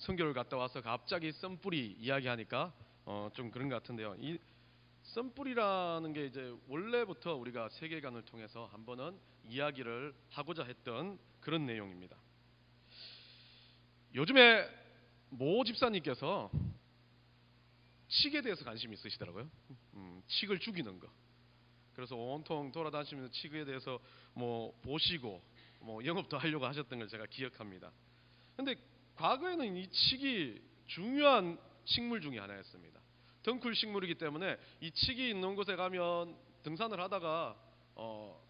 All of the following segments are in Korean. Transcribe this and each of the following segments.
선교를 갔다 와서 갑자기 썬뿌리 이야기하니까 좀 그런 것 같은데요. 이 썬뿌리라는 게 이제 원래부터 우리가 세계관을 통해서 한 번은 이야기를 하고자 했던 그런 내용입니다. 요즘에 모 집사님께서 칡에 대해서 관심이 있으시더라고요. 칡을 죽이는 거. 그래서 온통 돌아다니시면서 칡에 대해서 뭐 보시고 뭐 영업도 하려고 하셨던 걸 제가 기억합니다. 근데 과거에는 이 칡이 중요한 식물 중에 하나였습니다. 덩쿨 식물이기 때문에 이 칡이 있는 곳에 가면 등산을 하다가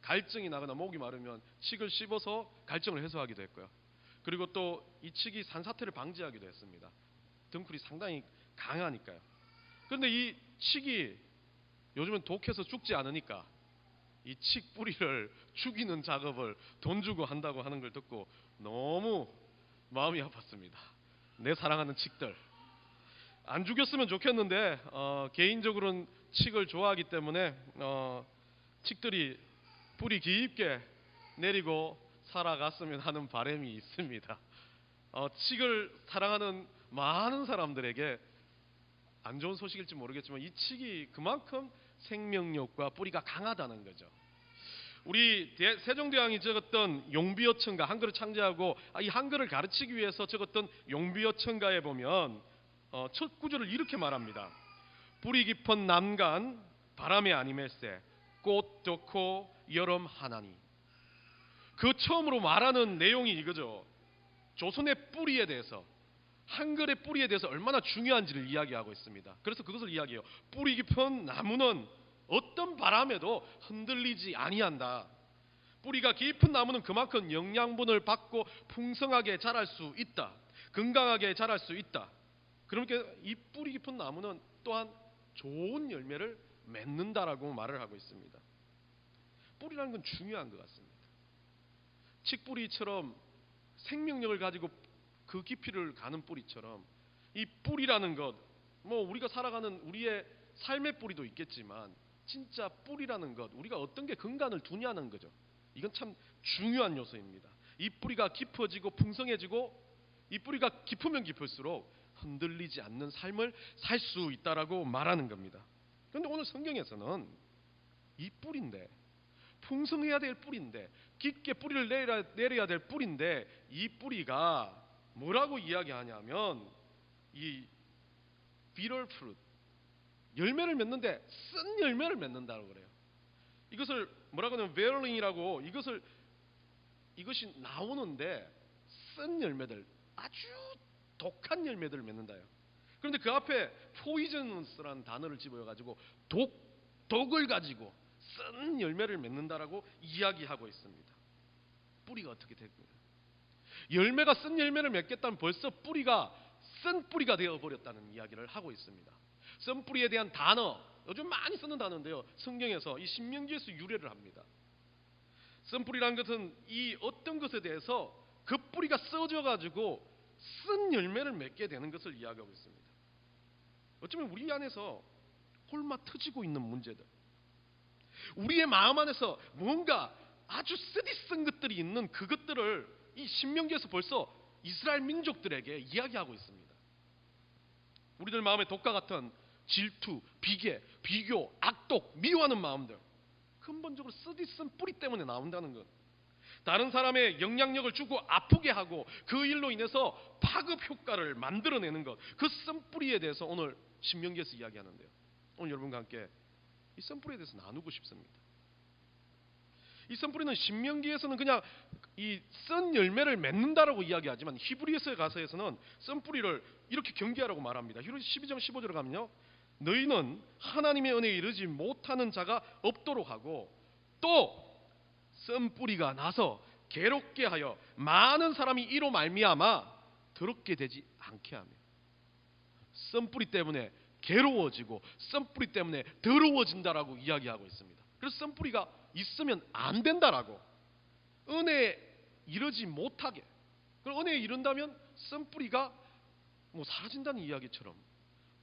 갈증이 나거나 목이 마르면 칡을 씹어서 갈증을 해소하기도 했고요. 그리고 또 이 칡이 산사태를 방지하기도 했습니다. 덩쿨이 상당히 강하니까요. 그런데 이 칡이 요즘은 독해서 죽지 않으니까 이 칡 뿌리를 죽이는 작업을 돈 주고 한다고 하는 걸 듣고 너무 마음이 아팠습니다. 내 사랑하는 칡들 안 죽였으면 좋겠는데 개인적으로는 칡을 좋아하기 때문에 칡들이 뿌리 깊게 내리고 살아갔으면 하는 바람이 있습니다. 칡을 사랑하는 많은 사람들에게 안 좋은 소식일지 모르겠지만 이 칡이 그만큼 생명력과 뿌리가 강하다는 거죠. 우리 세종대왕이 적었던 용비어천가, 한글을 창제하고 이 한글을 가르치기 위해서 적었던 용비어천가에 보면 첫 구절을 이렇게 말합니다. 뿌리 깊은 남간 바람에 아니멜세 꽃 좋고 여름 하나니. 그 처음으로 말하는 내용이 이거죠. 조선의 뿌리에 대해서, 한글의 뿌리에 대해서 얼마나 중요한지를 이야기하고 있습니다. 그래서 그것을 이야기해요. 뿌리 깊은 나무는 어떤 바람에도 흔들리지 아니한다. 뿌리가 깊은 나무는 그만큼 영양분을 받고 풍성하게 자랄 수 있다. 건강하게 자랄 수 있다. 그러니까 이 뿌리 깊은 나무는 또한 좋은 열매를 맺는다라고 말을 하고 있습니다. 뿌리라는 건 중요한 것 같습니다. 칡뿌리처럼 생명력을 가지고 그 깊이를 가는 뿌리처럼 이 뿌리라는 것, 뭐 우리가 살아가는 우리의 삶의 뿌리도 있겠지만 진짜 뿌리라는 것, 우리가 어떤 게 근간을 두냐는 거죠. 이건 참 중요한 요소입니다. 이 뿌리가 깊어지고 풍성해지고 이 뿌리가 깊으면 깊을수록 흔들리지 않는 삶을 살 수 있다라고 말하는 겁니다. 그런데 오늘 성경에서는 이 뿌리인데, 풍성해야 될 뿌리인데, 깊게 뿌리를 내려야 될 뿌리인데, 이 뿌리가 뭐라고 이야기하냐면 이 bitter fruit, 열매를 맺는데 쓴 열매를 맺는다고 그래요. 이것을 뭐라고 하냐면 베럴링이라고, 이것이 나오는데 쓴 열매들, 아주 독한 열매들을 맺는다요. 그런데 그 앞에 poisonous라는 단어를 집어가지고 독을 가지고 쓴 열매를 맺는다라고 이야기하고 있습니다. 뿌리가 어떻게 됐고요? 열매가 쓴 열매를 맺겠다면 벌써 뿌리가 쓴 뿌리가 되어버렸다는 이야기를 하고 있습니다. 쓴 뿌리에 대한 단어, 요즘 많이 쓰는 단어인데요, 성경에서 이 신명기에서 유래를 합니다. 쓴 뿌리라는 것은 이 어떤 것에 대해서 그 뿌리가 써져가지고 쓴 열매를 맺게 되는 것을 이야기하고 있습니다. 어쩌면 우리 안에서 홀마 터지고 있는 문제들, 우리의 마음 안에서 뭔가 아주 쓰디쓴 것들이 있는 그것들을 이 신명기에서 벌써 이스라엘 민족들에게 이야기하고 있습니다. 우리들 마음에 독과 같은 질투, 비계, 비교, 악독, 미워하는 마음들, 근본적으로 쓰디쓴 뿌리 때문에 나온다는 것. 다른 사람의 영향력을 주고 아프게 하고 그 일로 인해서 파급 효과를 만들어내는 것, 그 쓴뿌리에 대해서 오늘 신명기에서 이야기하는데요. 오늘 여러분과 함께 이 쓴뿌리에 대해서 나누고 싶습니다. 이 쓴뿌리는 신명기에서는 그냥 이 쓴 열매를 맺는다라고 이야기하지만 히브리서 가서에서는 쓴뿌리를 이렇게 경계하라고 말합니다. 히브리 12장 15절에 가면요, 너희는 하나님의 은혜에 이르지 못하는 자가 없도록 하고 또 쓴뿌리가 나서 괴롭게 하여 많은 사람이 이로 말미암아 더럽게 되지 않게 하며, 쓴뿌리 때문에 괴로워지고 쓴뿌리 때문에 더러워진다라고 이야기하고 있습니다. 그래서 쓴뿌리가 있으면 안 된다라고, 은혜에 이르지 못하게, 그럼 은혜에 이른다면 쓴뿌리가 뭐 사라진다는 이야기처럼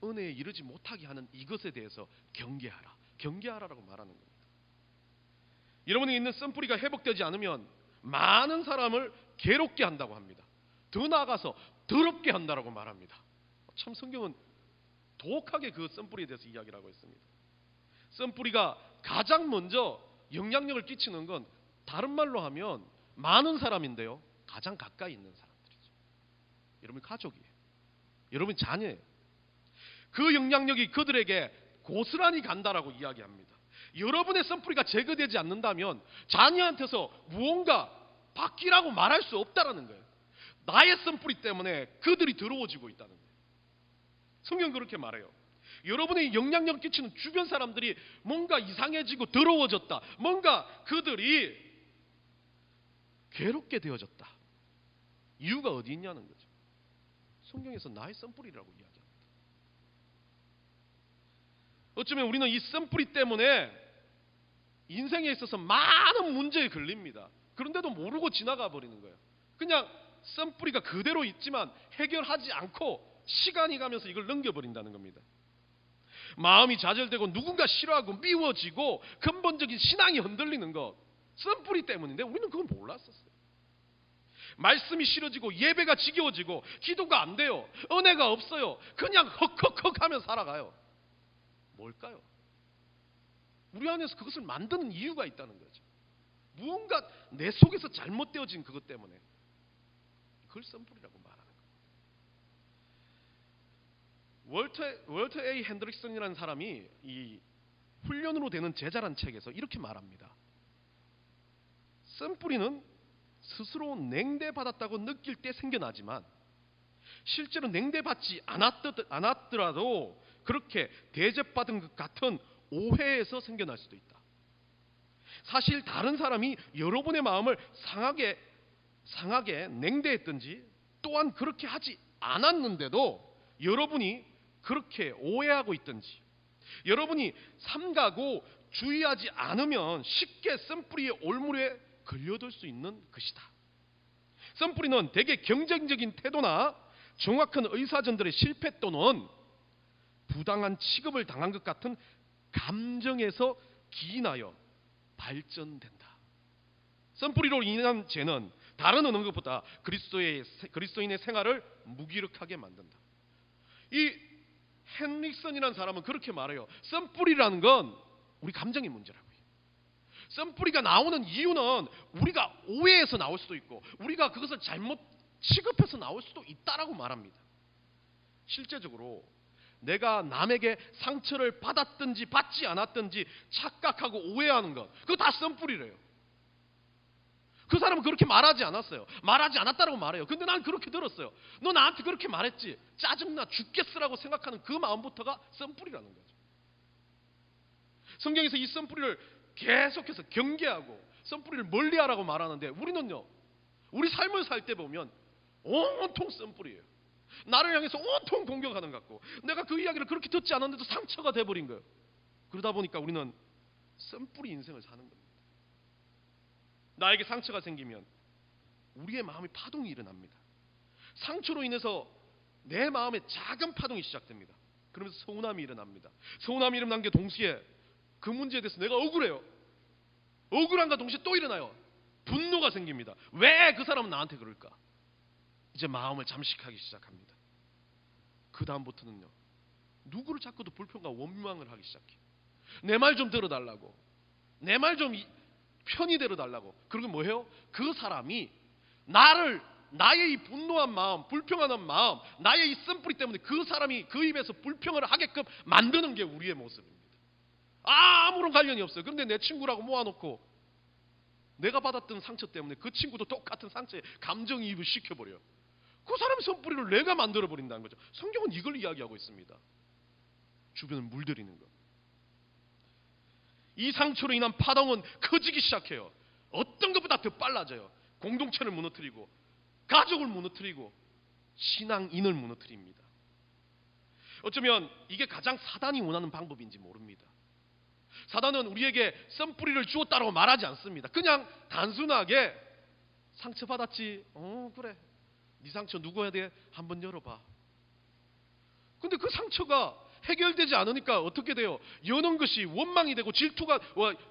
은혜에 이르지 못하게 하는 이것에 대해서 경계하라라고 말하는 겁니다. 여러분이 있는 쓴뿌리가 회복되지 않으면 많은 사람을 괴롭게 한다고 합니다. 더 나아가서 더럽게 한다라고 말합니다. 참 성경은 독하게 그 썬뿌리에 대해서 이야기를 하고 있습니다. 썬뿌리가 가장 먼저 영향력을 끼치는 건 다른 말로 하면 많은 사람인데요, 가장 가까이 있는 사람들이죠. 여러분 가족이에요. 여러분 자녀예요. 그 영향력이 그들에게 고스란히 간다라고 이야기합니다. 여러분의 썬뿌리가 제거되지 않는다면 자녀한테서 무언가 바뀌라고 말할 수 없다라는 거예요. 나의 썬뿌리 때문에 그들이 더러워지고 있다는 거예요. 성경 그렇게 말해요. 여러분의 영향력을 끼치는 주변 사람들이 뭔가 이상해지고 더러워졌다, 뭔가 그들이 괴롭게 되어졌다. 이유가 어디 있냐는 거죠. 성경에서 나의 썬뿌리라고 이야기합니다. 어쩌면 우리는 이 썬뿌리 때문에 인생에 있어서 많은 문제에 걸립니다. 그런데도 모르고 지나가 버리는 거예요. 그냥 썬뿌리가 그대로 있지만 해결하지 않고 시간이 가면서 이걸 넘겨버린다는 겁니다. 마음이 좌절되고 누군가 싫어하고 미워지고 근본적인 신앙이 흔들리는 것, 썬뿌리 때문인데 우리는 그건 몰랐었어요. 말씀이 싫어지고 예배가 지겨워지고 기도가 안 돼요. 은혜가 없어요. 그냥 헉헉헉 하며 살아가요. 뭘까요? 우리 안에서 그것을 만드는 이유가 있다는 거죠. 무언가 내 속에서 잘못되어진 그것 때문에 그걸 썬뿌리라고 말하는 거예요. 월터 A. 핸드릭슨이라는 사람이 이 훈련으로 되는 제자란 책에서 이렇게 말합니다. 썬뿌리는 스스로 냉대받았다고 느낄 때 생겨나지만 실제로 냉대받지 않았더라도 그렇게 대접받은 것 같은 오해에서 생겨날 수도 있다. 사실 다른 사람이 여러분의 마음을 상하게 냉대했든지 또한 그렇게 하지 않았는데도 여러분이 그렇게 오해하고 있든지 여러분이 삼가고 주의하지 않으면 쉽게 썬뿌리의 올무에 걸려들 수 있는 것이다. 썬뿌리는 대개 경쟁적인 태도나 정확한 의사전달의 실패 또는 부당한 취급을 당한 것 같은 감정에서 기인하여 발전된다. 썬뿌리로 인한 죄는 다른 어느 것보다 그리스도인의 생활을 무기력하게 만든다. 이 헨릭슨이라는 사람은 그렇게 말해요. 썬뿌리라는 건 우리 감정의 문제라고요. 썬뿌리가 나오는 이유는 우리가 오해해서 나올 수도 있고 우리가 그것을 잘못 취급해서 나올 수도 있다라고 말합니다. 실제적으로 내가 남에게 상처를 받았든지 받지 않았든지 착각하고 오해하는 것, 그거 다 썬뿌리래요. 그 사람은 그렇게 말하지 않았어요. 말하지 않았다라고 말해요. 근데 난 그렇게 들었어요. 너 나한테 그렇게 말했지. 짜증나 죽겠으라고 생각하는 그 마음부터가 썬뿌리라는 거죠. 성경에서 이 썬뿌리를 계속해서 경계하고 썬뿌리를 멀리하라고 말하는데 우리는요, 우리 삶을 살 때 보면 온통 썬뿌리예요. 나를 향해서 온통 공격하는 것 같고 내가 그 이야기를 그렇게 듣지 않았는데도 상처가 돼버린 거예요. 그러다 보니까 우리는 썬뿌리 인생을 사는 겁니다. 나에게 상처가 생기면 우리의 마음의 파동이 일어납니다. 상처로 인해서 내 마음에 작은 파동이 시작됩니다. 그러면서 서운함이 일어납니다. 서운함이 일어난 게 동시에 그 문제에 대해서 내가 억울해요. 억울함과 동시에 또 일어나요. 분노가 생깁니다. 왜 그 사람은 나한테 그럴까? 이제 마음을 잠식하기 시작합니다. 그 다음부터는요, 누구를 찾고도 불평과 원망을 하기 시작해요. 내 말 좀 들어달라고, 내 말 좀 편히 들어달라고. 그리고 뭐예요? 그 사람이 나의 이 분노한 마음, 불평하는 마음, 나의 이 썬뿌리 때문에 그 사람이 그 입에서 불평을 하게끔 만드는 게 우리의 모습입니다. 아무런 관련이 없어요. 그런데 내 친구라고 모아놓고 내가 받았던 상처 때문에 그 친구도 똑같은 상처에 감정이입을 시켜버려요. 그 사람의 썬뿌리를 내가 만들어버린다는 거죠. 성경은 이걸 이야기하고 있습니다. 주변을 물들이는 것. 이 상처로 인한 파동은 커지기 시작해요. 어떤 것보다 더 빨라져요. 공동체를 무너뜨리고 가족을 무너뜨리고 신앙인을 무너뜨립니다. 어쩌면 이게 가장 사단이 원하는 방법인지 모릅니다. 사단은 우리에게 썬뿌리를 주었다라고 말하지 않습니다. 그냥 단순하게 상처받았지? 그래. 네 상처 누구 해야 돼? 한번 열어봐. 근데 그 상처가 해결되지 않으니까 어떻게 돼요? 여는 것이 원망이 되고 질투가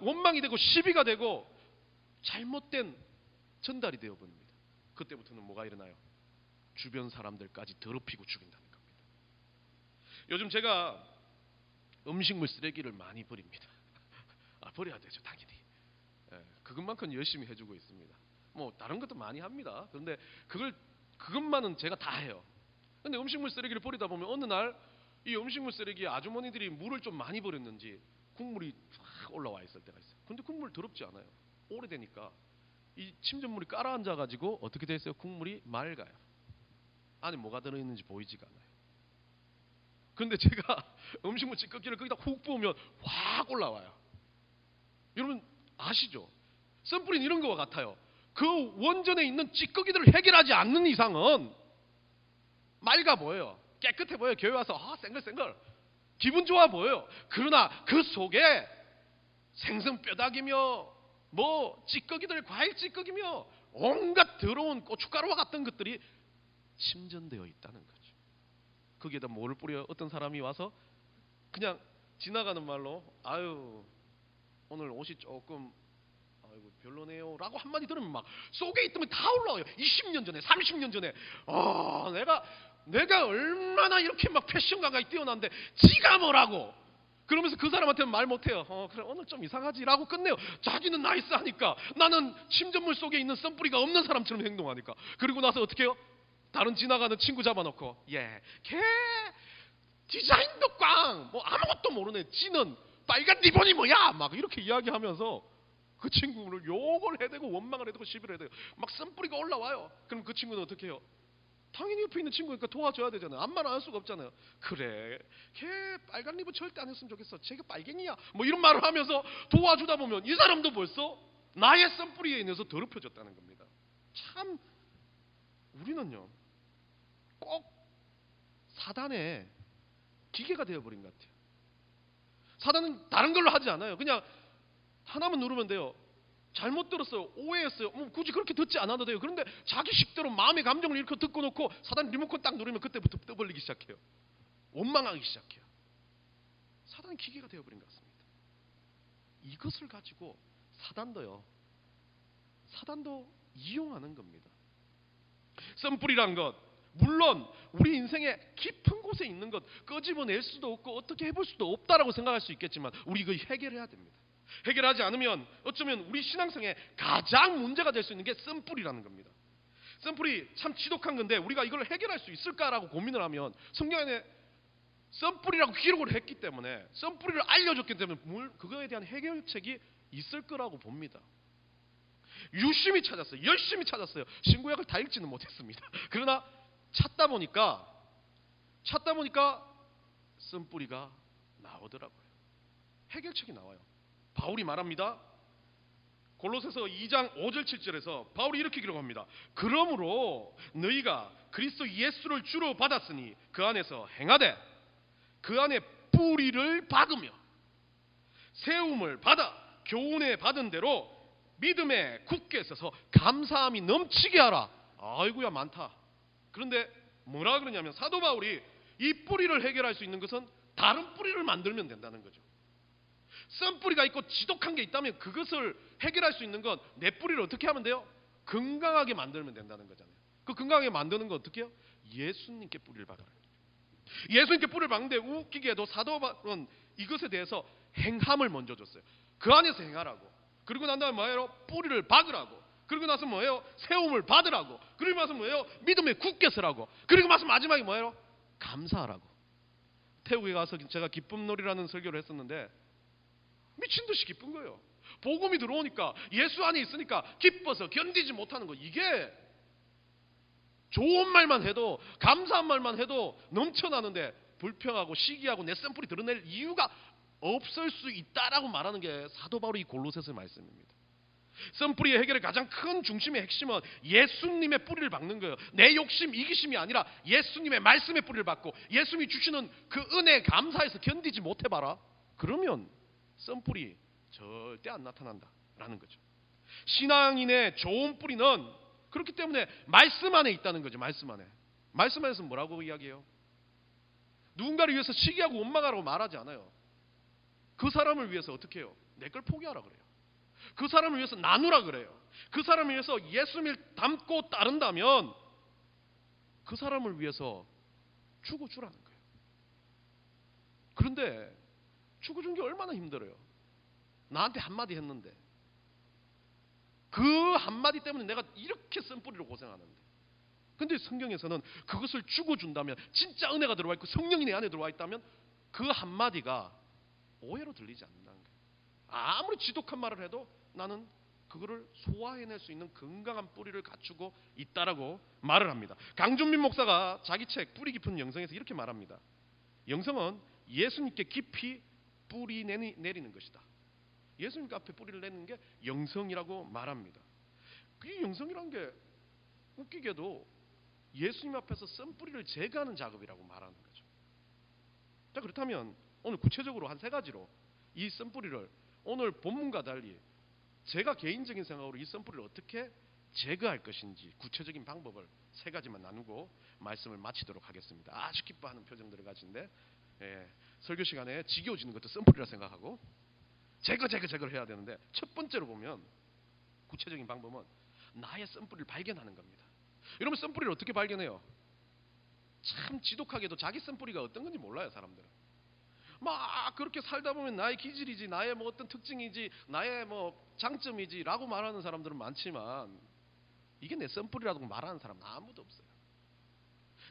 원망이 되고 시비가 되고 잘못된 전달이 되어버립니다. 그때부터는 뭐가 일어나요? 주변 사람들까지 더럽히고 죽인다는 겁니다. 요즘 제가 음식물 쓰레기를 많이 버립니다. 버려야 되죠, 당연히. 그것만큼 열심히 해주고 있습니다. 뭐 다른 것도 많이 합니다. 그런데 그것만은 제가 다 해요. 근데 음식물 쓰레기를 버리다 보면 어느 날 이 음식물 쓰레기에 아주머니들이 물을 좀 많이 버렸는지 국물이 확 올라와 있을 때가 있어요. 근데 국물 더럽지 않아요. 오래되니까 이 침전물이 깔아앉아 가지고 어떻게 돼 있어요? 국물이 맑아요. 안에 뭐가 들어있는지 보이지가 않아요. 근데 제가 음식물 찌꺼기를 거기다 훅 부으면 확 올라와요. 여러분 아시죠? 썬뿌리는 이런 거와 같아요. 그 원전에 있는 찌꺼기들을 해결하지 않는 이상은 맑아 보여요. 깨끗해 보여요. 교회 와서 쌩글쌩글 기분 좋아 보여요. 그러나 그 속에 생선뼈다귀며 뭐 찌꺼기들, 과일 찌꺼기며 온갖 더러운 고춧가루와 같은 것들이 침전되어 있다는 거죠. 거기에다 뭐를 뿌려요? 어떤 사람이 와서 그냥 지나가는 말로 아유 오늘 옷이 조금 아이고 별로네요 라고 한마디 들으면 막 속에 있던 게 다 올라와요. 20년 전에 30년 전에 내가 얼마나 이렇게 막 패션 감각이 뛰어난데 지가 뭐라고 그러면서 그 사람한테는 말 못해요. 그래 오늘 좀 이상하지 라고 끝내요. 자기는 나이스하니까 나는 침전물 속에 있는 썬뿌리가 없는 사람처럼 행동하니까. 그리고 나서 어떻게 해요? 다른 지나가는 친구 잡아놓고 걔 디자인도 꽝 뭐 아무것도 모르네. 지는 빨간 리본이 뭐야 막 이렇게 이야기하면서 그 친구를 욕을 해대고 원망을 해대고 시비를 해대고 막 썬뿌리가 올라와요. 그럼 그 친구는 어떻게 해요? 당연히 옆에 있는 친구니까 도와줘야 되잖아요. 아무 말 안 할 수가 없잖아요. 그래 걔 빨간 리본 절대 안 했으면 좋겠어. 쟤가 빨갱이야 뭐 이런 말을 하면서 도와주다 보면 이 사람도 벌써 나의 썬뿌리에 인해서 더럽혀졌다는 겁니다. 참 우리는요 꼭 사단의 기계가 되어버린 것 같아요. 사단은 다른 걸로 하지 않아요. 그냥 하나만 누르면 돼요. 잘못 들었어요. 오해했어요. 굳이 그렇게 듣지 않아도 돼요. 그런데 자기 식대로 마음의 감정을 이렇게 듣고 놓고 사단 리모컨 딱 누르면 그때부터 떠벌리기 시작해요. 원망하기 시작해요. 사단은 기계가 되어버린 것 같습니다. 이것을 가지고 사단도 이용하는 겁니다. 썬뿌리란 것 물론 우리 인생의 깊은 곳에 있는 것 끄집어낼 수도 없고 어떻게 해볼 수도 없다라고 생각할 수 있겠지만 우리 이거 해결해야 됩니다. 해결하지 않으면 어쩌면 우리 신앙생에 가장 문제가 될 수 있는 게 썬뿌리라는 겁니다. 썬뿌리 참 지독한 건데 우리가 이걸 해결할 수 있을까라고 고민을 하면 성경에 썬뿌리라고 기록을 했기 때문에 썬뿌리를 알려줬기 때문에 그거에 대한 해결책이 있을 거라고 봅니다. 유심히 찾았어요. 열심히 찾았어요. 신구약을 다 읽지는 못했습니다. 그러나 찾다 보니까 썬뿌리가 나오더라고요. 해결책이 나와요. 바울이 말합니다. 골로새서 2장 5절 7절에서 바울이 이렇게 기록합니다. 그러므로 너희가 그리스도 예수를 주로 받았으니 그 안에서 행하되 그 안에 뿌리를 박으며 세움을 받아 교훈에 받은 대로 믿음에 굳게 서서 감사함이 넘치게 하라. 아이고야 많다. 그런데 뭐라 그러냐면 사도 바울이 이 뿌리를 해결할 수 있는 것은 다른 뿌리를 만들면 된다는 거죠. 썬뿌리가 있고 지독한 게 있다면 그것을 해결할 수 있는 건 내 뿌리를 어떻게 하면 돼요? 건강하게 만들면 된다는 거잖아요. 그 건강하게 만드는 건 어떻게 해요? 예수님께 뿌리를 박아라. 예수님께 뿌리를 박는데 웃기게도 사도 바울은 이것에 대해서 행함을 먼저 줬어요. 그 안에서 행하라고. 그리고 난 다음에 뭐예요? 뿌리를 박으라고. 그리고 나서 뭐예요? 세움을 받으라고. 그리고 나서 뭐예요? 믿음에 굳게 서라고. 그리고 나서 마지막에 뭐예요? 감사하라고. 태국에 가서 제가 기쁨놀이라는 설교를 했었는데 미친 듯이 기쁜 거예요. 복음이 들어오니까 예수 안에 있으니까 기뻐서 견디지 못하는 거. 이게 좋은 말만 해도 감사한 말만 해도 넘쳐나는데 불평하고 시기하고 내 썬뿌리 드러낼 이유가 없을 수 있다라고 말하는 게 사도 바울의 골로새서 말씀입니다. 썬뿌리의 해결의 가장 큰 중심의 핵심은 예수님의 뿌리를 박는 거예요. 내 욕심, 이기심이 아니라 예수님의 말씀의 뿌리를 박고 예수님이 주시는 그 은혜에 감사해서 견디지 못해봐라. 그러면 썬뿌리 절대 안 나타난다라는 거죠. 신앙인의 좋은 뿌리는 그렇기 때문에 말씀 안에 있다는 거죠. 말씀 안에. 말씀 안에서 뭐라고 이야기해요? 누군가를 위해서 시기하고 원망하라고 말하지 않아요. 그 사람을 위해서 어떻게 해요? 내 걸 포기하라 그래요. 그 사람을 위해서 나누라 그래요. 그 사람을 위해서 예수님을 닮고 따른다면 그 사람을 위해서 죽어주라는 거예요. 그런데 죽어준 게 얼마나 힘들어요. 나한테 한마디 했는데 그 한마디 때문에 내가 이렇게 쓴뿌리로 고생하는데, 근데 성경에서는 그것을 죽어준다면, 진짜 은혜가 들어와 있고 성령이 내 안에 들어와 있다면 그 한마디가 오해로 들리지 않는다는 거예요. 아무리 지독한 말을 해도 나는 그거를 소화해낼 수 있는 건강한 뿌리를 갖추고 있다라고 말을 합니다. 강준민 목사가 자기 책 뿌리 깊은 영성에서 이렇게 말합니다. 영성은 예수님께 깊이 뿌리 내리는 것이다. 예수님 앞에 뿌리를 내는 게 영성이라고 말합니다. 이 영성이란 게 웃기게도 예수님 앞에서 쓴 뿌리를 제거하는 작업이라고 말하는 거죠. 자, 그렇다면 오늘 구체적으로 한 3가지로 이 쓴 뿌리를, 오늘 본문과 달리 제가 개인적인 생각으로 이 쓴 뿌리를 어떻게 제거할 것인지 구체적인 방법을 3가지만 나누고 말씀을 마치도록 하겠습니다. 아주 기뻐하는 표정들을 가진데, 설교 시간에 지겨워지는 것도 쓴 뿌리라 생각하고 제거를 해야 되는데, 첫 번째로 보면 구체적인 방법은 나의 쓴 뿌리를 발견하는 겁니다. 여러분, 쓴 뿌리를 어떻게 발견해요? 참 지독하게도 자기 쓴 뿌리가 어떤 건지 몰라요. 사람들은 막 그렇게 살다 보면 나의 기질이지, 나의 뭐 어떤 특징이지, 나의 뭐 장점이지 라고 말하는 사람들은 많지만 이게 내 쓴 뿌리라고 말하는 사람은 아무도 없어요.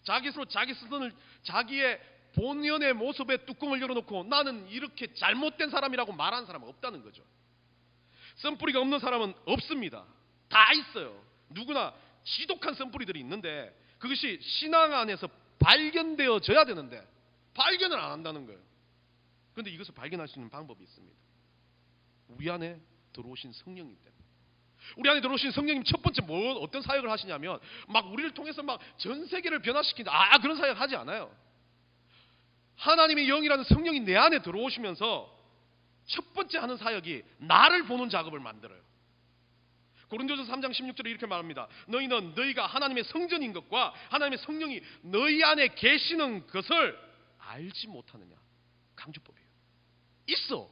자기 스스로를 자기의 본연의 모습의 뚜껑을 열어놓고 나는 이렇게 잘못된 사람이라고 말하는 사람은 없다는 거죠. 쓴뿌리가 없는 사람은 없습니다. 다 있어요. 누구나 지독한 쓴뿌리들이 있는데 그것이 신앙 안에서 발견되어져야 되는데 발견을 안 한다는 거예요. 그런데 이것을 발견할 수 있는 방법이 있습니다. 우리 안에 들어오신 성령님 때문에. 우리 안에 들어오신 성령님 첫 번째 어떤 사역을 하시냐면 막 우리를 통해서 막 전 세계를 변화시킨다. 그런 사역 하지 않아요. 하나님의 영이라는 성령이 내 안에 들어오시면서 첫 번째 하는 사역이 나를 보는 작업을 만들어요. 고린도전서 3장 16절에 이렇게 말합니다. 너희는 너희가 하나님의 성전인 것과 하나님의 성령이 너희 안에 계시는 것을 알지 못하느냐. 강조법이에요. 있어.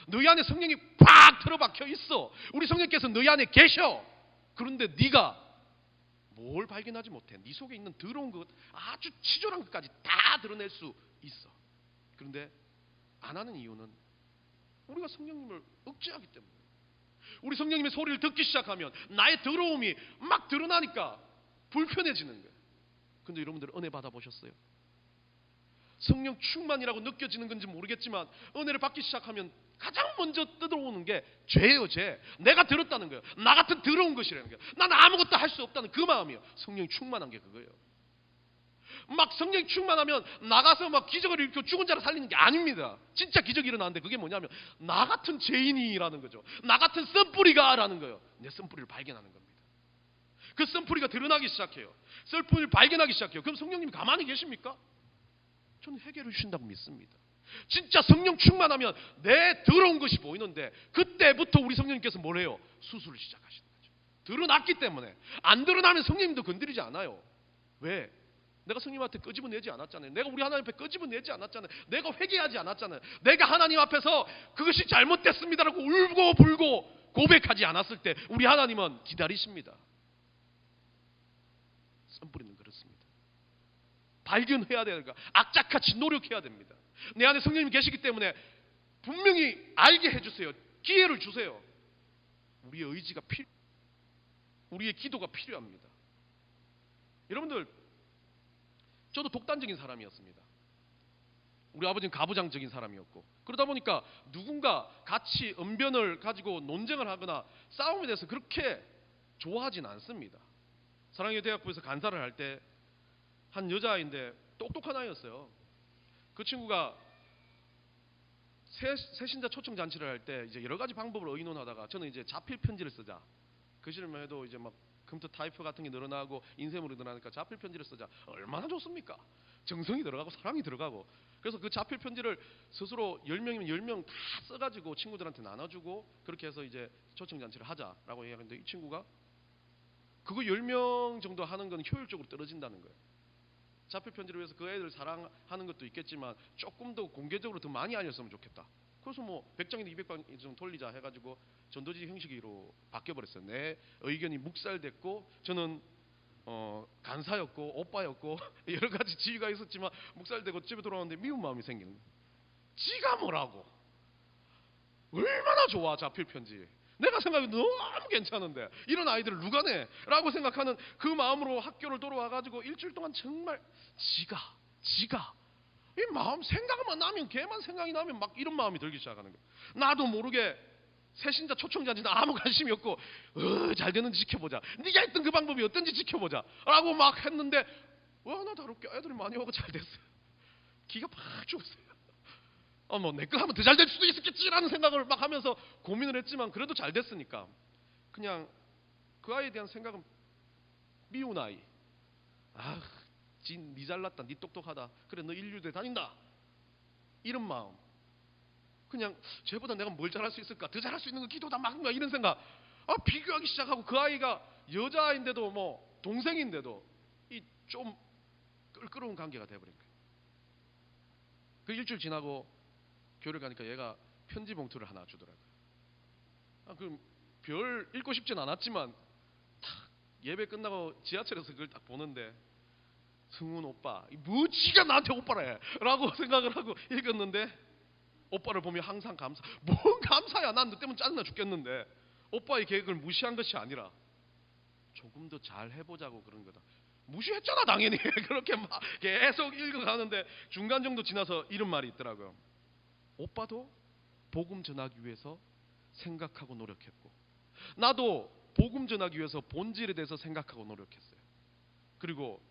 너희 안에 성령이 팍 틀어박혀 있어. 우리 성령께서 너희 안에 계셔. 그런데 네가 뭘 발견하지 못해. 네 속에 있는 더러운 것, 아주 치졸한 것까지 다 드러낼 수 있어. 그런데 안 하는 이유는 우리가 성령님을 억제하기 때문에. 우리 성령님의 소리를 듣기 시작하면 나의 더러움이 막 드러나니까 불편해지는 거예요. 그런데 여러분들 은혜 받아보셨어요? 성령 충만이라고 느껴지는 건지 모르겠지만 은혜를 받기 시작하면 가장 먼저 떠들어오는 게 죄예요. 죄. 내가 들었다는 거예요. 나 같은 더러운 것이라는 거예요. 나는 아무것도 할 수 없다는 그 마음이에요. 성령이 충만한 게 그거예요. 막 성령이 충만하면 나가서 막 기적을 일으켜 죽은 자를 살리는 게 아닙니다. 진짜 기적이 일어나는데 그게 뭐냐면 나 같은 죄인이라는 거죠. 나 같은 쓴뿌리가 라는 거예요. 내 쓴뿌리를 발견하는 겁니다. 그 쓴뿌리가 드러나기 시작해요. 쓴뿌리를 발견하기 시작해요. 그럼 성령님이 가만히 계십니까? 저는 해결해 주신다고 믿습니다. 진짜 성령 충만하면 내 더러운 것이 보이는데 그때부터 우리 성령님께서 뭘 해요? 수술을 시작하시는 거죠. 드러났기 때문에. 안 드러나면 성령님도 건드리지 않아요. 왜? 내가 성령님한테 끄집어내지 않았잖아요. 내가 우리 하나님 앞에 끄집어내지 않았잖아요. 내가 회개하지 않았잖아요. 내가 하나님 앞에서 그것이 잘못됐습니다라고 울고 불고 고백하지 않았을 때 우리 하나님은 기다리십니다. 쓴뿌리는 그렇습니다. 발견해야 되는 거, 악착같이 노력해야 됩니다. 내 안에 성령님이 계시기 때문에 분명히 알게 해주세요. 기회를 주세요. 우리의 의지가 우리의 기도가 필요합니다. 여러분들, 저도 독단적인 사람이었습니다. 우리 아버지는 가부장적인 사람이었고, 그러다 보니까 누군가 같이 언변을 가지고 논쟁을 하거나 싸움에 대해서 그렇게 좋아하진 않습니다. 사랑의 대학부에서 간사를 할 때 한 여자아이인데 똑똑한 아이였어요. 그 친구가 새신자 초청 잔치를 할 때 이제 여러 가지 방법을 의논하다가 저는 이제 자필 편지를 쓰자. 그 시절만 해도 이제 막 컴퓨터 타이프 같은 게 늘어나고 인쇄물이 늘어나니까 자필 편지를 쓰자. 얼마나 좋습니까? 정성이 들어가고 사랑이 들어가고. 그래서 그 자필 편지를 스스로 10명이면 10명 다 써가지고 친구들한테 나눠주고 그렇게 해서 이제 초청 잔치를 하자라고 얘기하는데 이 친구가 그거 10명 정도 하는 건 효율적으로 떨어진다는 거예요. 자필 편지를 위해서 그 애들 사랑하는 것도 있겠지만 조금 더 공개적으로 더 많이 알렸으면 좋겠다. 그래서 뭐 100장이나 200장 좀 돌리자 해가지고 전도지 형식으로 바뀌어버렸어요. 내 의견이 묵살됐고 저는 간사였고 오빠였고 여러 가지 지위가 있었지만 목사를 되고 집에 돌아오는데 미운 마음이 생기는 거예요. 지가 뭐라고? 얼마나 좋아 자필 편지. 내가 생각이 너무 괜찮은데 이런 아이들을 누가 내? 라고 생각하는 그 마음으로 학교를 돌아와가지고 일주일 동안 정말 지가 이 마음 생각만 나면 걔만 생각이 나면 막 이런 마음이 들기 시작하는 거예요. 나도 모르게 새신자 초청자인지는 아무 관심이 없고 잘 되는지 지켜보자. 네가 했던 그 방법이 어떤지 지켜보자 라고 막 했는데 나 다룰게 애들이 많이 오고 잘 됐어요. 기가 팍 죽었어요. 뭐 내 거 하면 더 잘 될 수도 있었겠지라는 생각을 막 하면서 고민을 했지만 그래도 잘 됐으니까 그냥 그 아이에 대한 생각은 미운 아이. 니 잘났다, 니 똑똑하다, 그래 너 인류대 다닌다, 이런 마음. 그냥 쟤보다 내가 뭘 잘할 수 있을까, 더 잘할 수 있는 거 기도다 막 이런 생각. 비교하기 시작하고 그 아이가 여자아이인데도 뭐 동생인데도 이 좀 껄끄러운 관계가 돼버린 거예요. 그 일주일 지나고 교회를 가니까 얘가 편지 봉투를 하나 주더라고요. 그럼 별 읽고 싶진 않았지만 탁 예배 끝나고 지하철에서 그걸 딱 보는데 승훈 오빠, 뭐 지가 나한테 오빠래 라고 생각을 하고 읽었는데 오빠를 보면 항상 감사. 뭔 감사야, 난 너 때문에 짜증나 죽겠는데. 오빠의 계획을 무시한 것이 아니라 조금 더 잘 해보자고 그런 거다. 무시했잖아 당연히. 그렇게 막 계속 읽어가는데 중간 정도 지나서 이런 말이 있더라고요. 오빠도 복음 전하기 위해서 생각하고 노력했고 나도 복음 전하기 위해서 본질에 대해서 생각하고 노력했어요. 그리고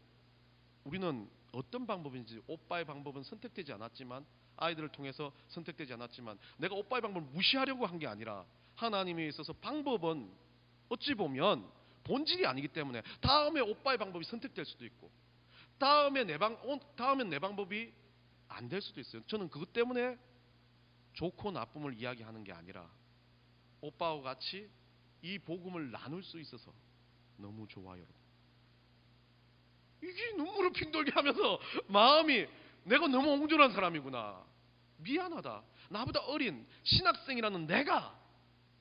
우리는 어떤 방법인지, 오빠의 방법은 선택되지 않았지만, 아이들을 통해서 선택되지 않았지만 내가 오빠의 방법을 무시하려고 한 게 아니라 하나님에 있어서 방법은 어찌 보면 본질이 아니기 때문에 다음에 오빠의 방법이 선택될 수도 있고 다음엔 내 방법이 안 될 수도 있어요. 저는 그것 때문에 좋고 나쁨을 이야기하는 게 아니라 오빠와 같이 이 복음을 나눌 수 있어서 너무 좋아요. 이게 눈물을 핑 돌게 하면서 마음이, 내가 너무 옹졸한 사람이구나, 미안하다, 나보다 어린 신학생이라는 내가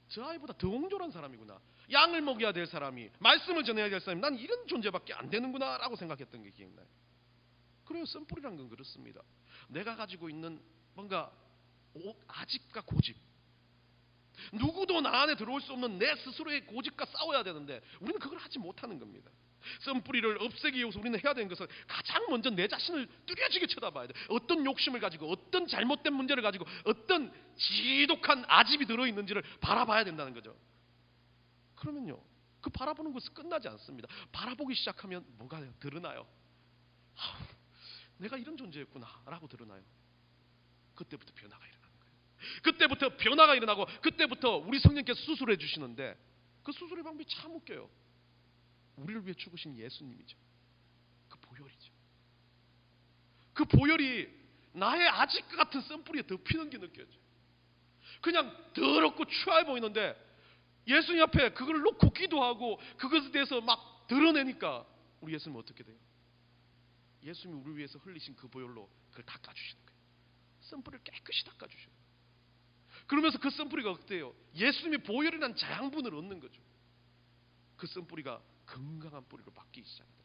저 아이보다 더 옹졸한 사람이구나, 양을 먹여야 될 사람이, 말씀을 전해야 될 사람이, 난 이런 존재밖에 안 되는구나 라고 생각했던 게 기억나요. 그래요. 썸뿌리란 건 그렇습니다. 내가 가지고 있는 뭔가 아집과 고집, 누구도 나 안에 들어올 수 없는 내 스스로의 고집과 싸워야 되는데 우리는 그걸 하지 못하는 겁니다. 썸뿌리를 없애기 위해서 우리는 해야 되는 것은 가장 먼저 내 자신을 뚜렷하게 쳐다봐야 돼. 어떤 욕심을 가지고, 어떤 잘못된 문제를 가지고, 어떤 지독한 아집이 들어있는지를 바라봐야 된다는 거죠. 그러면요, 그 바라보는 것은 끝나지 않습니다. 바라보기 시작하면 뭐가 드러나요? 내가 이런 존재였구나 라고 드러나요. 그때부터 변화가 일어나는 거예요. 그때부터 변화가 일어나고 그때부터 우리 성령께서 수술해 주시는데 그 수술의 방법이 참 웃겨요. 우리를 위해 죽으신 예수님이죠. 그 보혈이죠. 그 보혈이 나의 아직 같은 썸뿌리에 덮이는 게 느껴져요. 그냥 더럽고 추해 보이는데 예수님 앞에 그걸 놓고 기도하고 그것에 대해서 막 드러내니까 우리 예수님은 어떻게 돼요? 예수님이 우리를 위해서 흘리신 그 보혈로 그걸 닦아주시는 거예요. 썸뿌리를 깨끗이 닦아주셔요. 그러면서 그 썸뿌리가 어때요? 예수님이 보혈이라는 자양분을 얻는 거죠. 그 썸뿌리가 건강한 뿌리로 바뀌기 시작합니다.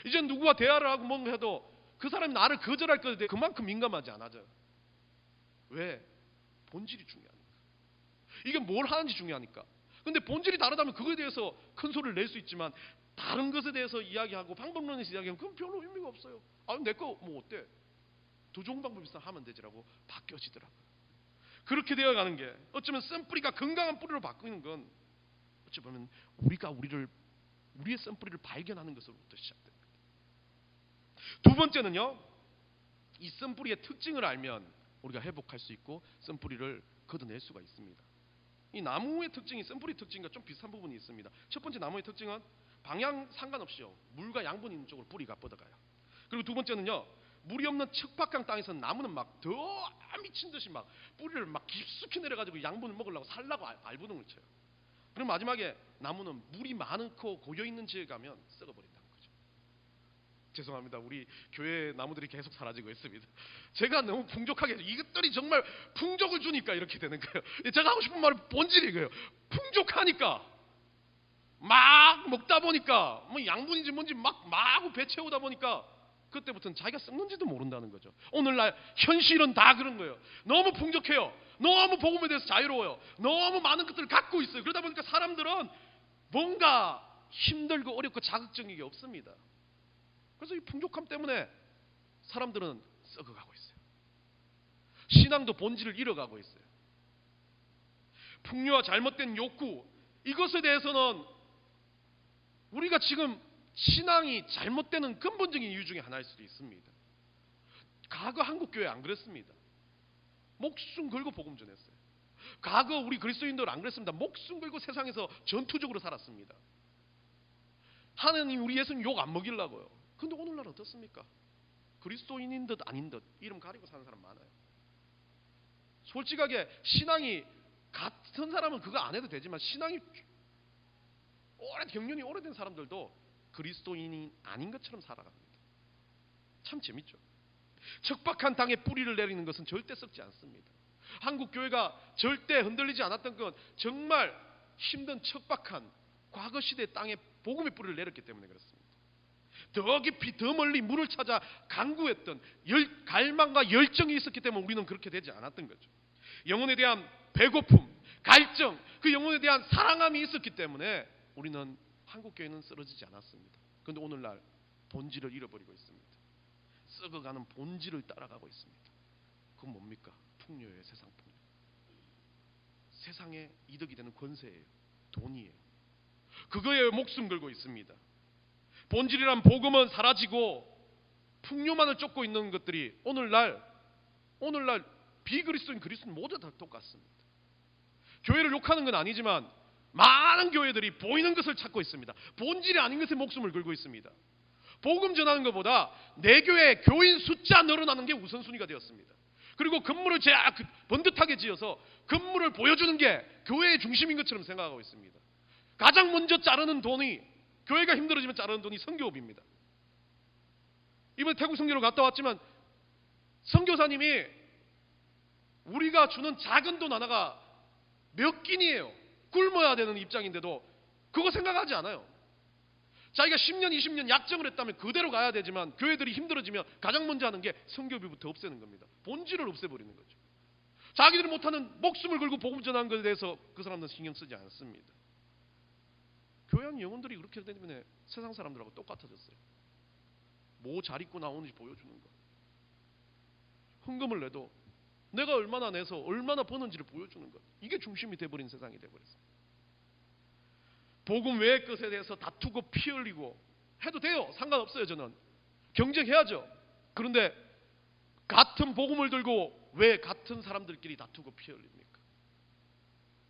이제 누구와 대화를 하고 뭔가 해도 그 사람이 나를 거절할 것에 대해 그만큼 민감하지 않아져요. 왜? 본질이 중요하니까. 이게 뭘 하는지 중요하니까. 근데 본질이 다르다면 그거에 대해서 큰 소리를 낼 수 있지만 다른 것에 대해서 이야기하고 방법론에서 이야기하면 그건 별로 의미가 없어요. 내 거 뭐 어때? 더 좋은 방법 있으면 하면 되지라고 바뀌어지더라고요. 그렇게 되어가는 게 어쩌면 썸뿌리가 건강한 뿌리로 바뀌는 건 어찌 보면 우리가 우리의 썸뿌리를 발견하는 것으로부터 시작됩니다. 두 번째는요, 이 썸뿌리의 특징을 알면 우리가 회복할 수 있고 썸뿌리를 걷어낼 수가 있습니다. 이 나무의 특징이 썸뿌리 특징과 좀 비슷한 부분이 있습니다. 첫 번째 나무의 특징은 방향 상관없이요, 물과 양분 있는 쪽으로 뿌리가 뻗어가요. 그리고 두 번째는요, 물이 없는 척박한 땅에서 나무는 막 더 미친 듯이 막 뿌리를 막 깊숙이 내려가지고 양분을 먹으려고 살라고 발버둥을 쳐요. 그럼 마지막에 나무는 물이 많고 고여있는 지에 가면 썩어버린다는 거죠. 죄송합니다. 우리 교회 나무들이 계속 사라지고 있습니다. 제가 너무 풍족하게 해서 이것들이 정말 풍족을 주니까 이렇게 되는 거예요. 제가 하고 싶은 말은 본질이 이거예요. 풍족하니까 막 먹다 보니까 뭐 양분인지 뭔지 막 마구 배 채우다 보니까 그때부터는 자기가 썩는지도 모른다는 거죠. 오늘날 현실은 다 그런 거예요. 너무 풍족해요. 너무 복음에 대해서 자유로워요. 너무 많은 것들을 갖고 있어요. 그러다 보니까 사람들은 뭔가 힘들고 어렵고 자극적인 게 없습니다. 그래서 이 풍족함 때문에 사람들은 썩어가고 있어요. 신앙도 본질을 잃어가고 있어요. 풍요와 잘못된 욕구, 이것에 대해서는 우리가 지금 신앙이 잘못되는 근본적인 이유 중에 하나일 수도 있습니다. 과거 한국 교회 안 그랬습니다. 목숨 걸고 복음 전했어요. 과거 우리 그리스도인들 안 그랬습니다. 목숨 걸고 세상에서 전투적으로 살았습니다. 하나님 우리 예수님 욕 안 먹이려고요. 근데 오늘날 어떻습니까? 그리스도인인 듯 아닌 듯 이름 가리고 사는 사람 많아요. 솔직하게 신앙이 같은 사람은 그거 안 해도 되지만 신앙이 경륜이 오래된 사람들도 그리스도인이 아닌 것처럼 살아갑니다. 참 재밌죠. 척박한 땅에 뿌리를 내리는 것은 절대 썩지 않습니다. 한국 교회가 절대 흔들리지 않았던 건 정말 힘든 척박한 과거 시대 땅에 복음의 뿌리를 내렸기 때문에 그렇습니다. 더 깊이 더 멀리 물을 찾아 간구했던 갈망과 열정이 있었기 때문에 우리는 그렇게 되지 않았던 거죠. 영혼에 대한 배고픔, 갈증, 그 영혼에 대한 사랑함이 있었기 때문에 우리는 한국 교회는 쓰러지지 않았습니다. 그런데 오늘날 본질을 잃어버리고 있습니다. 썩어가는 본질을 따라가고 있습니다. 그건 뭡니까? 풍요예요. 세상 풍요. 세상에 이득이 되는 권세예요. 돈이에요. 그거에 목숨 걸고 있습니다. 본질이란 복음은 사라지고 풍요만을 쫓고 있는 것들이 오늘날 비그리스도인 그리스도인 모두 다 똑같습니다. 교회를 욕하는 건 아니지만 많은 교회들이 보이는 것을 찾고 있습니다. 본질이 아닌 것에 목숨을 걸고 있습니다. 복음 전하는 것보다 내 교회 교인 숫자 늘어나는 게 우선순위가 되었습니다. 그리고 건물을 번듯하게 지어서 건물을 보여주는 게 교회의 중심인 것처럼 생각하고 있습니다. 가장 먼저 자르는 돈이, 교회가 힘들어지면 자르는 돈이 선교업입니다. 이번에 태국 선교를 갔다 왔지만 선교사님이 우리가 주는 작은 돈 하나가 몇 끼니예요. 굶어야 되는 입장인데도 그거 생각하지 않아요. 자기가 10년 20년 약정을 했다면 그대로 가야 되지만 교회들이 힘들어지면 가장 먼저 하는 게 선교비부터 없애는 겁니다. 본질을 없애버리는 거죠. 자기들이 못하는 목숨을 걸고 복음 전하는 것에 대해서 그 사람들은 신경 쓰지 않습니다. 교회 안 영혼들이 그렇게 되면 세상 사람들하고 똑같아졌어요. 뭐 잘 입고 나오는지 보여주는 거. 헌금을 내도 내가 얼마나 내서 얼마나 버는지를 보여주는 것. 이게 중심이 돼버린 세상이 돼버렸어요. 복음 외의 것에 대해서 다투고 피 흘리고 해도 돼요. 상관없어요. 저는 경쟁해야죠. 그런데 같은 복음을 들고 왜 같은 사람들끼리 다투고 피 흘립니까?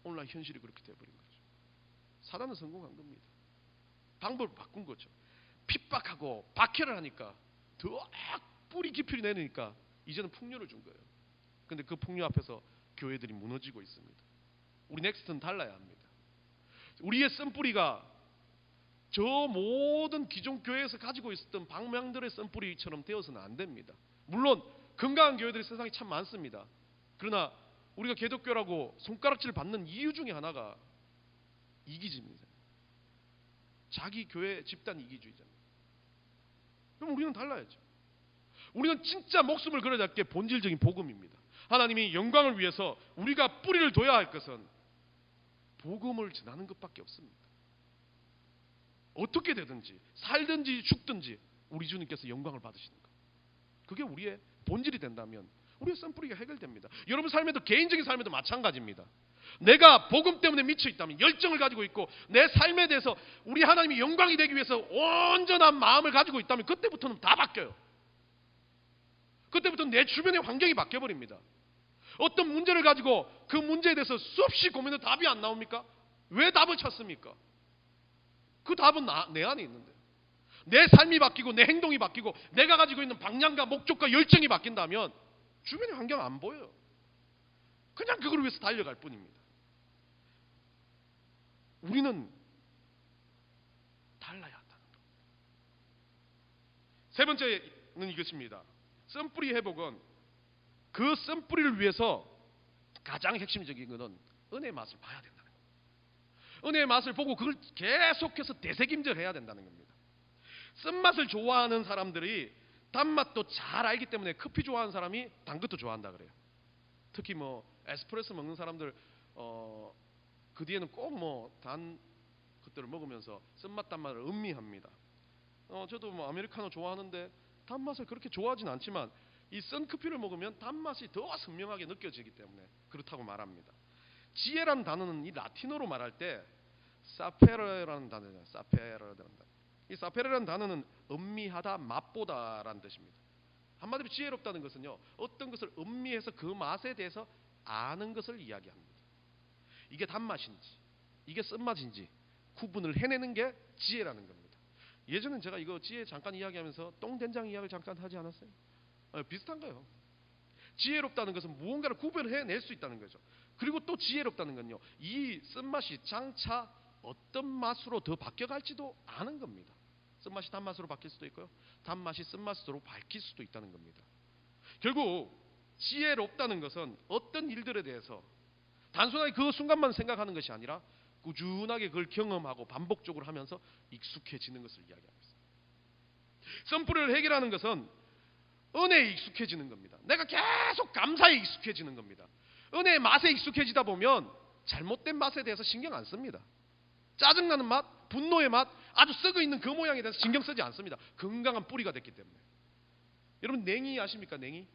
오늘날 현실이 그렇게 돼버린 거죠. 사단은 성공한 겁니다. 방법을 바꾼 거죠. 핍박하고 박해를 하니까 더 뿌리 깊이 내니까 이제는 풍요를 준 거예요. 그런데 그 풍요 앞에서 교회들이 무너지고 있습니다. 우리 넥스트는 달라야 합니다. 우리의 쓴뿌리가 저 모든 기존 교회에서 가지고 있었던 방명들의 쓴뿌리처럼 되어서는 안 됩니다. 물론 건강한 교회들이 세상에 참 많습니다. 그러나 우리가 기독교라고 손가락질 받는 이유 중에 하나가 이기주의입니다. 자기 교회 집단 이기주의잖아요. 그럼 우리는 달라야죠. 우리는 진짜 목숨을 걸어야 할 게 본질적인 복음입니다. 하나님이 영광을 위해서 우리가 뿌리를 둬야 할 것은 복음을 전하는 것밖에 없습니다. 어떻게 되든지 살든지 죽든지 우리 주님께서 영광을 받으시는 것. 그게 우리의 본질이 된다면 우리의 썬뿌리가 해결됩니다. 여러분 삶에도 개인적인 삶에도 마찬가지입니다. 내가 복음 때문에 미쳐 있다면 열정을 가지고 있고 내 삶에 대해서 우리 하나님이 영광이 되기 위해서 온전한 마음을 가지고 있다면 그때부터는 다 바뀌어요. 그때부터 내 주변의 환경이 바뀌어버립니다. 어떤 문제를 가지고 그 문제에 대해서 수없이 고민해도 답이 안 나옵니까? 왜 답을 찾습니까? 그 답은 내 안에 있는데 내 삶이 바뀌고 내 행동이 바뀌고 내가 가지고 있는 방향과 목적과 열정이 바뀐다면 주변의 환경 안 보여요. 그냥 그걸 위해서 달려갈 뿐입니다. 우리는 달라야 한다는 것. 세 번째는 이것입니다. 썬뿌리 회복은 그 썬뿌리를 위해서 가장 핵심적인 것은 은혜의 맛을 봐야 된다는 거예요. 은혜의 맛을 보고 그걸 계속해서 되새김질해야 된다는 겁니다. 쓴맛을 좋아하는 사람들이 단맛도 잘 알기 때문에 커피 좋아하는 사람이 단 것도 좋아한다 그래요. 특히 뭐 에스프레소 먹는 사람들 그 뒤에는 꼭 뭐 단 것들을 먹으면서 쓴맛 단맛을 음미합니다. 저도 뭐 아메리카노 좋아하는데 단맛을 그렇게 좋아하진 않지만 이 쓴 커피를 먹으면 단맛이 더 선명하게 느껴지기 때문에 그렇다고 말합니다. 지혜라는 단어는 이 라틴어로 말할 때 사페레라는 단어예요. 사페레라는 단어. 이 사페레라는 단어는 음미하다, 맛보다라는 뜻입니다. 한마디로 지혜롭다는 것은요, 어떤 것을 음미해서 그 맛에 대해서 아는 것을 이야기합니다. 이게 단맛인지 이게 쓴맛인지 구분을 해내는 게 지혜라는 겁니다. 예전엔 제가 이거 지혜 잠깐 이야기하면서 똥된장 이야기를 잠깐 하지 않았어요? 비슷한 거예요. 지혜롭다는 것은 무언가를 구별해낼 수 있다는 거죠. 그리고 또 지혜롭다는 건요, 이 쓴맛이 장차 어떤 맛으로 더 바뀌어갈지도 아는 겁니다. 쓴맛이 단맛으로 바뀔 수도 있고요, 단맛이 쓴맛으로 바뀔 수도 있다는 겁니다. 결국 지혜롭다는 것은 어떤 일들에 대해서 단순하게 그 순간만 생각하는 것이 아니라 꾸준하게 그걸 경험하고 반복적으로 하면서 익숙해지는 것을 이야기합니다. 쓴뿌리를 해결하는 것은 은혜에 익숙해지는 겁니다. 내가 계속 감사에 익숙해지는 겁니다. 은혜의 맛에 익숙해지다 보면 잘못된 맛에 대해서 신경 안 씁니다. 짜증나는 맛, 분노의 맛, 아주 썩어 있는 그 모양에 대해서 신경 쓰지 않습니다. 건강한 뿌리가 됐기 때문에. 여러분 냉이 아십니까? 냉이?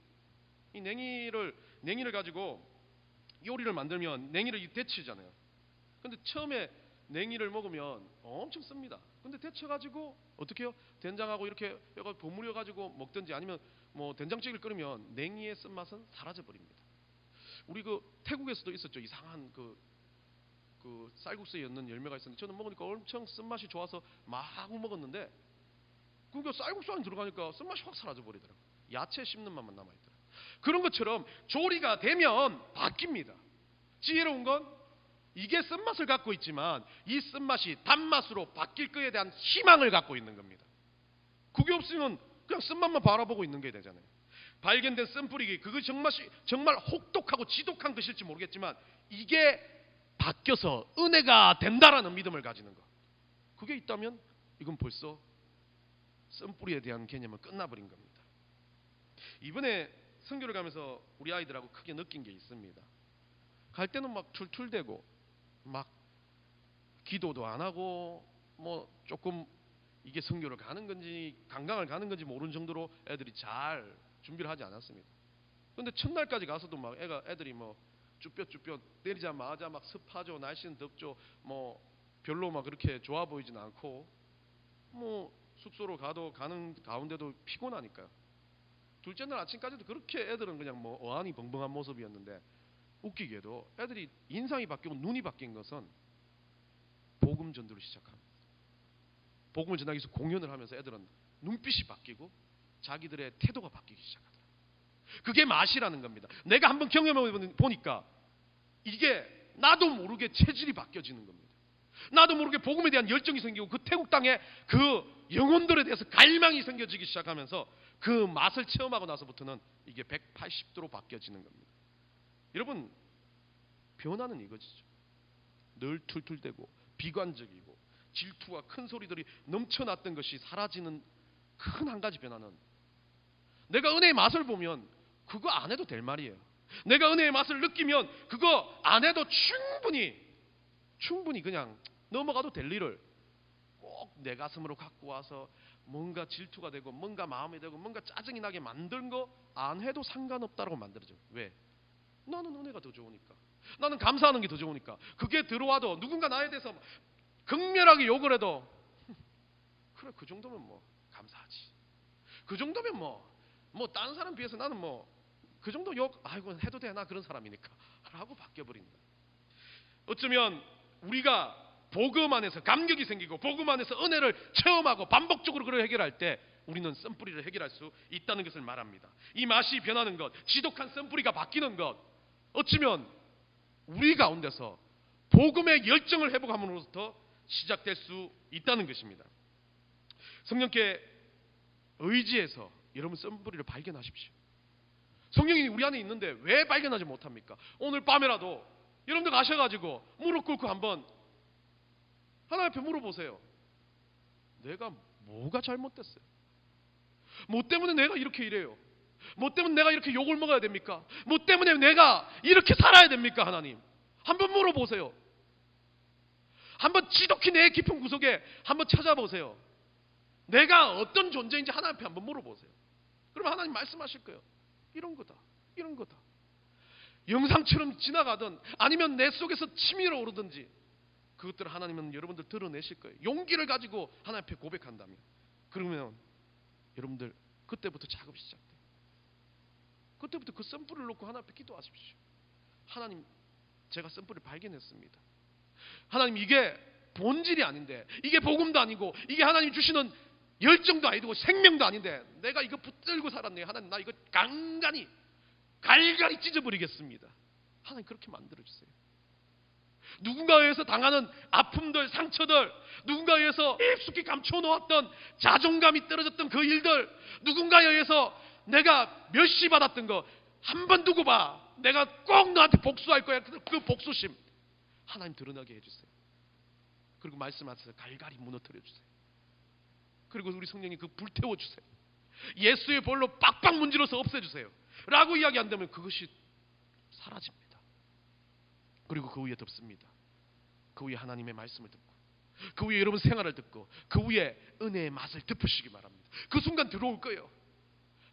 이 냉이를 가지고 요리를 만들면 냉이를 데치잖아요. 근데 처음에 냉이를 먹으면 엄청 씁니다. 근데 데쳐가지고 어떻게 해요? 된장하고 이렇게 버무려 가지고 먹든지 아니면 뭐 된장찌개를 끓이면 냉이의 쓴맛은 사라져 버립니다. 우리 그 태국에서도 있었죠. 이상한 그 쌀국수에 넣는 열매가 있었는데 저는 먹으니까 엄청 쓴맛이 좋아서 마구 먹었는데 그러니까 쌀국수 안에 들어가니까 쓴맛이 확 사라져 버리더라고요. 야채 씹는 맛만 남아있더라고요. 그런 것처럼 조리가 되면 바뀝니다. 지혜로운 건 이게 쓴맛을 갖고 있지만 이 쓴맛이 단맛으로 바뀔 거에 대한 희망을 갖고 있는 겁니다. 그게 없으면 그냥 쓴맛만 바라보고 있는 게 되잖아요. 발견된 쓴뿌리기, 그것이 정말 혹독하고 지독한 것일지 모르겠지만 이게 바뀌어서 은혜가 된다라는 믿음을 가지는 것, 그게 있다면 이건 벌써 쓴뿌리에 대한 개념은 끝나버린 겁니다. 이번에 선교를 가면서 우리 아이들하고 크게 느낀 게 있습니다. 갈 때는 막 툴툴대고 막 기도도 안 하고 뭐 조금 이게 선교를 가는 건지 관광을 가는 건지 모르는 정도로 애들이 잘 준비를 하지 않았습니다. 그런데 첫날까지 가서도 막 애들이 뭐 쭈뼛쭈뼛 내리자마자 막 습하죠, 날씨는 덥죠, 뭐 별로 막 그렇게 좋아 보이진 않고 뭐 숙소로 가는 가운데도 피곤하니까요. 둘째 날 아침까지도 그렇게 애들은 그냥 뭐 어안이 벙벙한 모습이었는데 웃기게도 애들이 인상이 바뀌고 눈이 바뀐 것은 복음 전도를 시작합니다. 복음을 전하기 위해서 공연을 하면서 애들은 눈빛이 바뀌고 자기들의 태도가 바뀌기 시작하더라고요. 그게 맛이라는 겁니다. 내가 한번 경험해 보니까 이게 나도 모르게 체질이 바뀌어지는 겁니다. 나도 모르게 복음에 대한 열정이 생기고 그 태국 땅에 그 영혼들에 대해서 갈망이 생겨지기 시작하면서 그 맛을 체험하고 나서부터는 이게 180도로 바뀌어지는 겁니다. 여러분, 변화는 이거지죠. 늘 툴툴대고 비관적이고 질투와 큰 소리들이 넘쳐났던 것이 사라지는 큰 한 가지 변화는, 내가 은혜의 맛을 보면 그거 안 해도 될 말이에요. 내가 은혜의 맛을 느끼면 그거 안 해도 충분히 그냥 넘어가도 될 일을 꼭 내 가슴으로 갖고 와서 뭔가 질투가 되고 뭔가 마음이 되고 뭔가 짜증이 나게 만든 거 안 해도 상관없다라고 만들어져. 왜? 나는 은혜가 더 좋으니까. 나는 감사하는 게 더 좋으니까. 그게 들어와도 누군가 나에 대해서 극렬하게 욕을 해도 그래, 그 정도면 뭐 감사하지. 그 정도면 뭐 다른 사람 비해서 나는 뭐 그 정도 욕 아이고 해도 돼, 나 그런 사람이니까 라고 바뀌어버린다. 어쩌면 우리가 복음 안에서 감격이 생기고 복음 안에서 은혜를 체험하고 반복적으로 그걸 해결할 때 우리는 쓴뿌리를 해결할 수 있다는 것을 말합니다. 이 맛이 변하는 것, 지독한 쓴뿌리가 바뀌는 것, 어쩌면 우리 가운데서 복음의 열정을 회복함으로부터 시작될 수 있다는 것입니다. 성령께 의지해서 여러분 쓴뿌리를 발견하십시오. 성령이 우리 안에 있는데 왜 발견하지 못합니까? 오늘 밤에라도 여러분들 가셔가지고 무릎 꿇고 한번 하나님 앞에 물어보세요. 내가 뭐가 잘못됐어요? 뭐 때문에 내가 이렇게 이래요? 뭐 때문에 내가 이렇게 욕을 먹어야 됩니까? 뭐 때문에 내가 이렇게 살아야 됩니까? 하나님, 한번 물어보세요. 한번 지독히 내 깊은 구석에 한번 찾아보세요. 내가 어떤 존재인지 하나님 앞에 한번 물어보세요. 그러면 하나님 말씀하실 거예요. 이런 거다, 이런 거다. 영상처럼 지나가든 아니면 내 속에서 치밀어 오르든지 그것들을 하나님은 여러분들 드러내실 거예요. 용기를 가지고 하나님 앞에 고백한다면. 그러면 여러분들 그때부터 작업이 시작돼요. 그때부터 그 썬불을 놓고 하나님 앞에 기도하십시오. 하나님, 제가 썬불을 발견했습니다. 하나님, 이게 본질이 아닌데, 이게 복음도 아니고, 이게 하나님 주시는 열정도 아니고 생명도 아닌데 내가 이거 붙들고 살았네요. 하나님, 나 이거 간간히 갈갈이 찢어버리겠습니다. 하나님, 그렇게 만들어주세요. 누군가에 의해서 당하는 아픔들, 상처들, 누군가에 의해서 깊숙이 감춰놓았던 자존감이 떨어졌던 그 일들, 누군가에 의해서 내가 멸시받았던 거 한 번 두고 봐, 내가 꼭 너한테 복수할 거야. 그 복수심 하나님 드러나게 해주세요. 그리고 말씀하세요. 갈갈이 무너뜨려주세요. 그리고 우리 성령님 그 불태워주세요. 예수의 볼로 빡빡 문지러서 없애주세요 라고 이야기 안 되면 그것이 사라집니다. 그리고 그 위에 덮습니다. 그 위에 하나님의 말씀을 듣고, 그 위에 여러분 생활을 듣고, 그 위에 은혜의 맛을 덮으시기 바랍니다. 그 순간 들어올 거예요.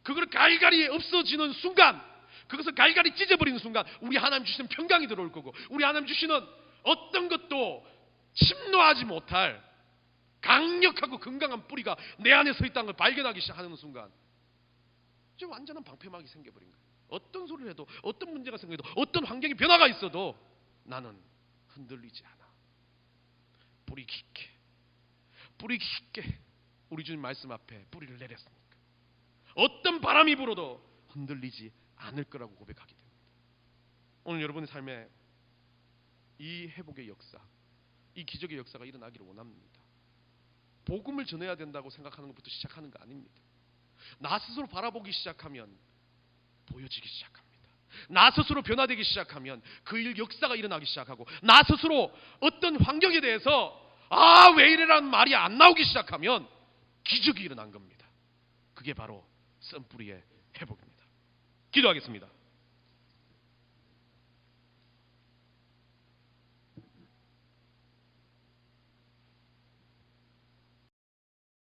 그걸 갈갈이 없어지는 순간, 그것을 갈갈이 찢어버리는 순간 우리 하나님 주시는 평강이 들어올 거고, 우리 하나님 주시는 어떤 것도 침노하지 못할 강력하고 건강한 뿌리가 내 안에 서 있다는 걸 발견하기 시작하는 순간 이제 완전한 방패막이 생겨버린 거예요. 어떤 소리를 해도, 어떤 문제가 생겨도, 어떤 환경의 변화가 있어도 나는 흔들리지 않아. 뿌리 깊게 우리 주님 말씀 앞에 뿌리를 내렸으니까 어떤 바람이 불어도 흔들리지 않을 거라고 고백하게 됩니다. 오늘 여러분의 삶에 이 회복의 역사, 이 기적의 역사가 일어나기를 원합니다. 복음을 전해야 된다고 생각하는 것부터 시작하는 거 아닙니다. 나 스스로 바라보기 시작하면 보여지기 시작합니다. 나 스스로 변화되기 시작하면 그 일 역사가 일어나기 시작하고, 나 스스로 어떤 환경에 대해서 왜 이래라는 말이 안 나오기 시작하면 기적이 일어난 겁니다. 그게 바로 썬뿌리의 회복입니다. 기도하겠습니다.